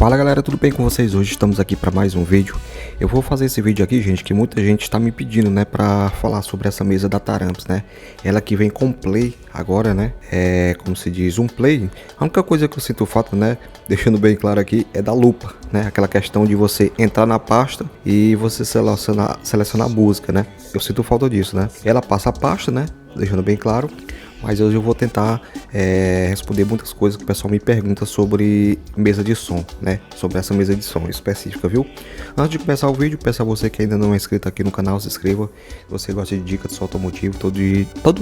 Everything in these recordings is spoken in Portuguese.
Fala galera, tudo bem com vocês? Hoje estamos aqui para mais um vídeo. Eu vou fazer esse vídeo aqui, gente, que muita gente está me pedindo, né, para falar sobre essa mesa da Taramps, né? Ela que vem com play agora, né? Como se diz, um play. A única coisa que eu sinto falta, né, deixando bem claro aqui, é da lupa, né? Aquela questão de você entrar na pasta e você selecionar a música, né? Eu sinto falta disso, né? Ela passa a pasta, né? Deixando bem claro. Mas hoje eu vou tentar responder muitas coisas que o pessoal me pergunta sobre mesa de som, né? Sobre essa mesa de som específica, viu? Antes de começar o vídeo, peço a você que ainda não é inscrito aqui no canal, se inscreva. Se você gosta de dicas de som automotivo, todo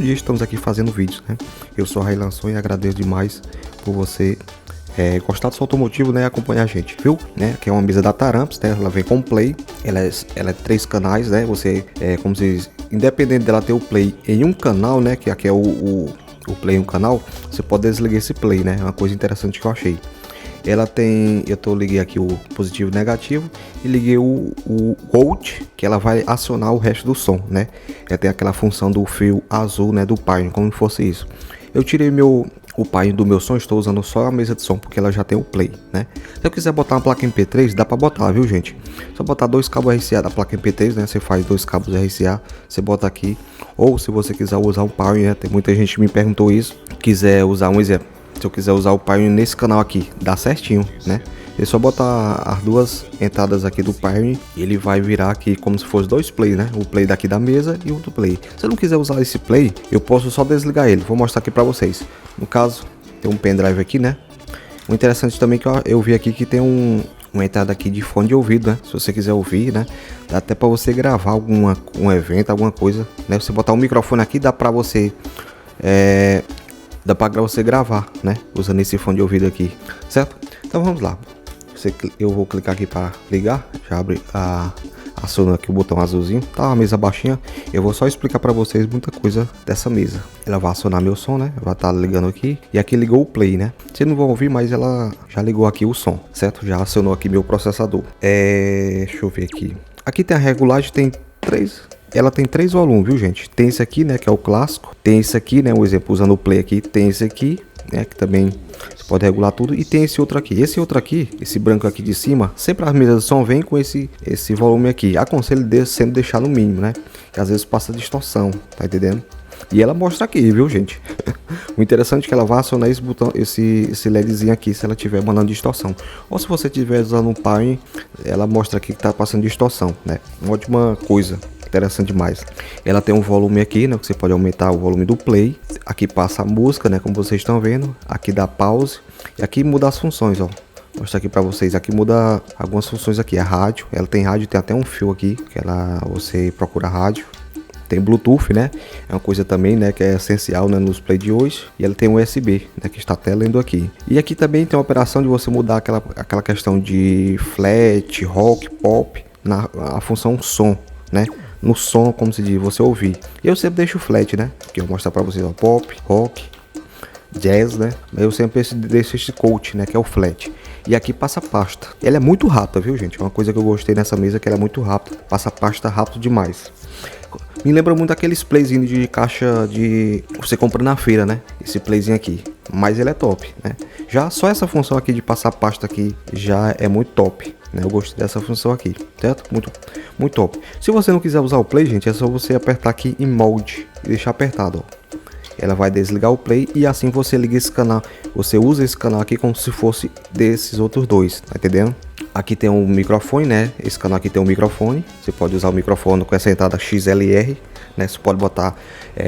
dia estamos aqui fazendo vídeos, né? Eu sou a Raylan Son e agradeço demais por você gostar do som automotivo, né? Acompanhar a gente, viu? Né? Que é uma mesa da Taramps, né? Ela vem com play, ela é 3 canais, né? Você, como se diz, independente dela ter o play em um canal, né? Que aqui é o play em um canal, você pode desligar esse play, né? É uma coisa interessante que eu achei. Ela tem, liguei aqui o positivo e negativo e liguei o out, que ela vai acionar o resto do som, né? Ela tem aquela função do fio azul, né? Do Pioneer, como se fosse isso. Eu tirei o Pioneer do meu som, estou usando só a mesa de som, porque ela já tem o play, né? Se eu quiser botar uma placa MP3, dá pra botar, viu, gente? Só botar 2 cabos RCA da placa MP3, né? Você faz 2 cabos RCA, você bota aqui. Ou se você quiser usar um Pioneer, né? Tem muita gente que me perguntou isso. Quiser usar um exemplo, se eu quiser usar o Pioneer nesse canal aqui, dá certinho, né? É só botar as duas entradas aqui do Pioneer e ele vai virar aqui como se fosse 2 play, né? O play daqui da mesa e o do play. Se eu não quiser usar esse play, eu posso só desligar ele. Vou mostrar aqui pra vocês. No caso, tem um pendrive aqui, né? O interessante também é que eu vi aqui que tem uma entrada aqui de fone de ouvido, né? Se você quiser ouvir, né? Dá até pra você gravar um evento, alguma coisa, né? Você botar um microfone aqui, dá pra você gravar, né? Usando esse fone de ouvido aqui, certo? Então vamos lá. Eu vou clicar aqui para ligar, já abre aciona aqui o botão azulzinho, tá uma mesa baixinha. Eu vou só explicar para vocês muita coisa dessa mesa. Ela vai acionar meu som, né? Vai estar ligando aqui e aqui ligou o play, né? Vocês não vão ouvir, mas ela já ligou aqui o som, certo? Já acionou aqui meu processador. Deixa eu ver aqui. Aqui tem a regulagem, tem 3. Ela tem 3 volumes, viu, gente? Tem esse aqui, né, que é o clássico. Tem esse aqui, né, um exemplo usando o play aqui. Tem esse aqui, né, que também você pode regular tudo. E tem esse outro aqui. Esse outro aqui, esse branco aqui de cima, sempre as mesas de som vem com esse volume aqui. Aconselho sempre deixar no mínimo, né? Que às vezes passa distorção, tá entendendo? E ela mostra aqui, viu, gente? O interessante é que ela vai acionar esse botão, esse LEDzinho aqui, se ela estiver mandando distorção. Ou se você estiver usando um Pioneer, ela mostra aqui que tá passando distorção, né? Uma ótima coisa. Interessante demais. Ela tem um volume aqui, né, que você pode aumentar o volume do play. Aqui passa a música, né, como vocês estão vendo. Aqui dá pause e aqui muda as funções, ó. Vou mostrar aqui para vocês. Aqui muda algumas funções aqui. A rádio, ela tem rádio, tem até um fio aqui que você procura rádio. Tem Bluetooth, né? É uma coisa também, né, que é essencial, né, nos play de hoje. E ela tem USB, né, que está até lendo aqui. E aqui também tem a operação de você mudar aquela questão de flat, rock, pop a função som, né? No som, como se diz, você ouvir. Eu sempre deixo flat, né? Aqui eu vou mostrar para vocês, ó, pop, rock, jazz, né? Eu sempre deixo esse coach, né? Que é o flat. E aqui passa pasta. Ela é muito rápida, viu, gente? É uma coisa que eu gostei nessa mesa, que ela é muito rápida. Passa pasta rápido demais. Me lembra muito aqueles playzinhos de caixa de você compra na feira, né? Esse playzinho aqui. Mas ele é top, né? Já só essa função aqui de passar pasta aqui já é muito top, né? Eu gostei dessa função aqui, certo? Muito top. Se você não quiser usar o play, gente, é só você apertar aqui em mode e deixar apertado, ó. Ela vai desligar o play e assim você liga esse canal. Você usa esse canal aqui como se fosse desses outros dois, tá entendendo? Aqui tem um microfone, né? Esse canal aqui tem um microfone. Você pode usar o microfone com essa entrada XLR, né? Você pode botar,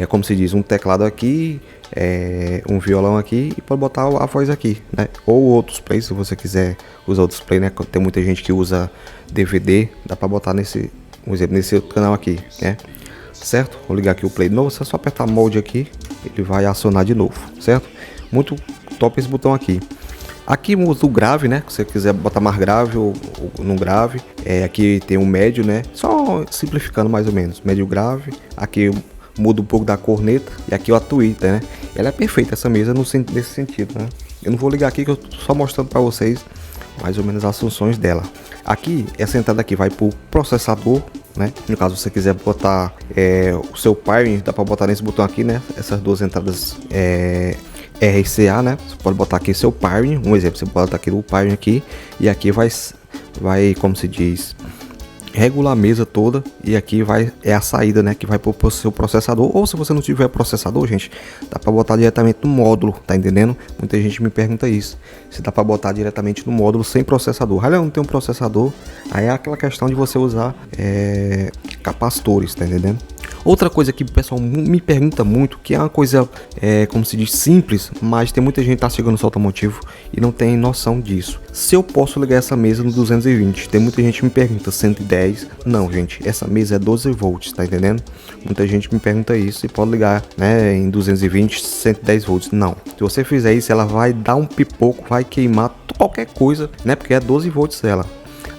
como se diz, um teclado aqui, um violão aqui e pode botar a voz aqui, né? Ou outros plays, se você quiser usar outros plays, né? Tem muita gente que usa DVD, dá para botar nesse outro canal aqui, né? Certo? Vou ligar aqui o play de novo, é só apertar mode aqui, ele vai acionar de novo, certo? Muito top esse botão aqui. Aqui muda o grave, né? Se você quiser botar mais grave ou não grave. Aqui tem um médio, né? Só simplificando mais ou menos. Médio grave. Aqui muda um pouco da corneta. E aqui o tweeter, né? Ela é perfeita essa mesa nesse sentido, né? Eu não vou ligar aqui que eu tô só mostrando para vocês mais ou menos as funções dela. Aqui, essa entrada aqui vai pro processador, né? No caso, se você quiser botar o seu Pioneer, dá para botar nesse botão aqui, né? Essas duas entradas RCA, né? Você pode botar aqui seu Pyrion, um exemplo, você pode botar aqui o Pyrion aqui, e aqui vai, como se diz, regular a mesa toda, e aqui é a saída, né, que vai pro seu processador. Ou se você não tiver processador, gente, dá para botar diretamente no módulo, tá entendendo? Muita gente me pergunta isso, se dá para botar diretamente no módulo sem processador. Olha, não tem um processador, aí é aquela questão de você usar capacitores, tá entendendo? Outra coisa que o pessoal me pergunta muito, que é uma coisa, como se diz, simples, mas tem muita gente que tá chegando no seu automotivo e não tem noção disso. Se eu posso ligar essa mesa no 220, tem muita gente que me pergunta 110. Não, gente, essa mesa é 12 volts, tá entendendo? Muita gente me pergunta isso e pode ligar, né, em 220, 110 volts. Não, se você fizer isso, ela vai dar um pipoco, vai queimar qualquer coisa, né, porque é 12 volts ela.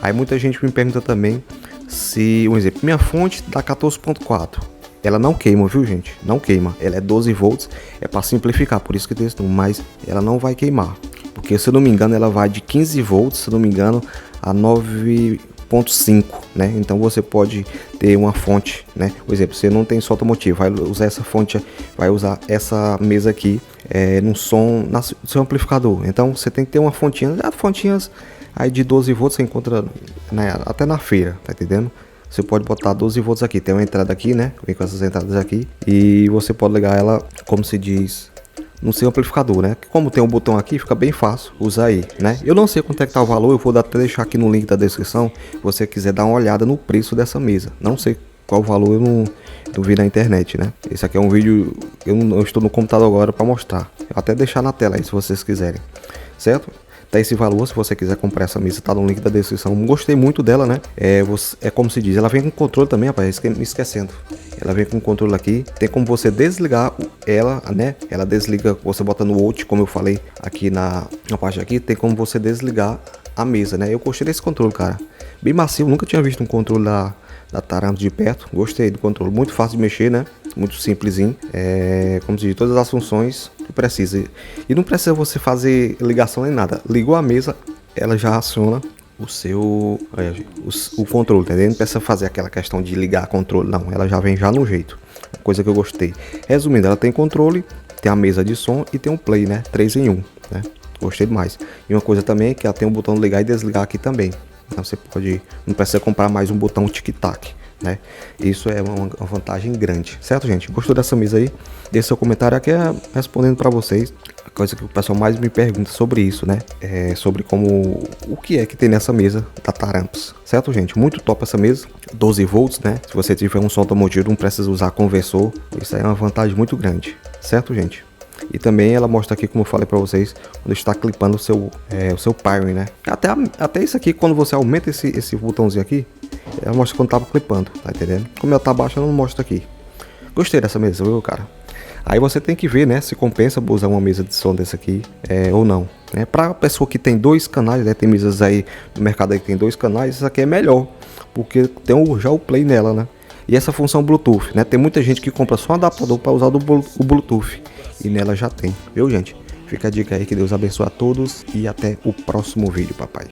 Aí muita gente me pergunta também se, um exemplo, minha fonte dá 14.4, ela não queima, viu, gente? Não queima, ela é 12 volts, é para simplificar, por isso que tem esse número, mas ela não vai queimar, porque se eu não me engano ela vai de 15 volts, se eu não me engano, a 9.5, né? Então você pode ter uma fonte, né? Por exemplo, você não tem som automotivo, vai usar essa fonte, vai usar essa mesa aqui no som, no seu amplificador. Então você tem que ter uma fontinha, fontinhas aí de 12 volts você encontra, né, até na feira, tá entendendo? Você pode botar 12 volts aqui, tem uma entrada aqui, né? Vem com essas entradas aqui, e você pode ligar ela, como se diz, no seu amplificador, né? Como tem um botão aqui, fica bem fácil usar aí, né? Eu não sei quanto é que tá o valor, eu vou até deixar aqui no link da descrição, se você quiser dar uma olhada no preço dessa mesa. Não sei qual o valor, eu não vi na internet, né? Esse aqui é um vídeo, eu estou no computador agora para mostrar. Eu vou até deixar na tela aí, se vocês quiserem, certo? Tá esse valor, se você quiser comprar essa mesa, tá no link da descrição. Gostei muito dela, né? É como se diz, ela vem com controle também, rapaz, me esquecendo. Ela vem com controle aqui, tem como você desligar ela, né? Ela desliga, você bota no out, como eu falei aqui na parte aqui, tem como você desligar a mesa, né? Eu gostei desse controle, cara. Bem macio, nunca tinha visto um controle da Taramps de perto. Gostei do controle, muito fácil de mexer, né? Muito simplesinho, como se diz, todas as funções que precisa. E não precisa você fazer ligação nem nada. Ligou a mesa, ela já aciona o controle, tá entendendo? Não precisa fazer aquela questão de ligar controle, não. Ela já vem já no jeito. Coisa que eu gostei. Resumindo, ela tem controle, tem a mesa de som e tem um play, né? 3 em 1, né? Gostei demais. E uma coisa também é que ela tem um botão de ligar e desligar aqui também. Então você pode, não precisa comprar mais um botão tic-tac, né? Isso é uma vantagem grande, certo, gente? Gostou dessa mesa aí? Deixe seu comentário aqui respondendo para vocês. A coisa que o pessoal mais me pergunta sobre isso, né? Sobre o que é que tem nessa mesa da Taramps, certo, gente? Muito top essa mesa, 12 volts, né? Se você tiver um som automotivo, não precisa usar conversor. Isso aí é uma vantagem muito grande, certo, gente? E também ela mostra aqui, como eu falei para vocês, quando está clipando o seu Pyrion, né? Até isso aqui, quando você aumenta esse botãozinho aqui, ela mostra quando tava clipando, tá entendendo? Como ela tá baixa, ela não mostra aqui. Gostei dessa mesa, viu, cara? Aí você tem que ver, né, se compensa usar uma mesa de som dessa aqui ou não, né? Pra pessoa que tem 2 canais, né, tem mesas aí no mercado aí que tem 2 canais, essa aqui é melhor, porque tem já o play nela, né? E essa função Bluetooth, né? Tem muita gente que compra só um adaptador para usar o Bluetooth, e nela já tem, viu, gente? Fica a dica aí, que Deus abençoe a todos e até o próximo vídeo, papai.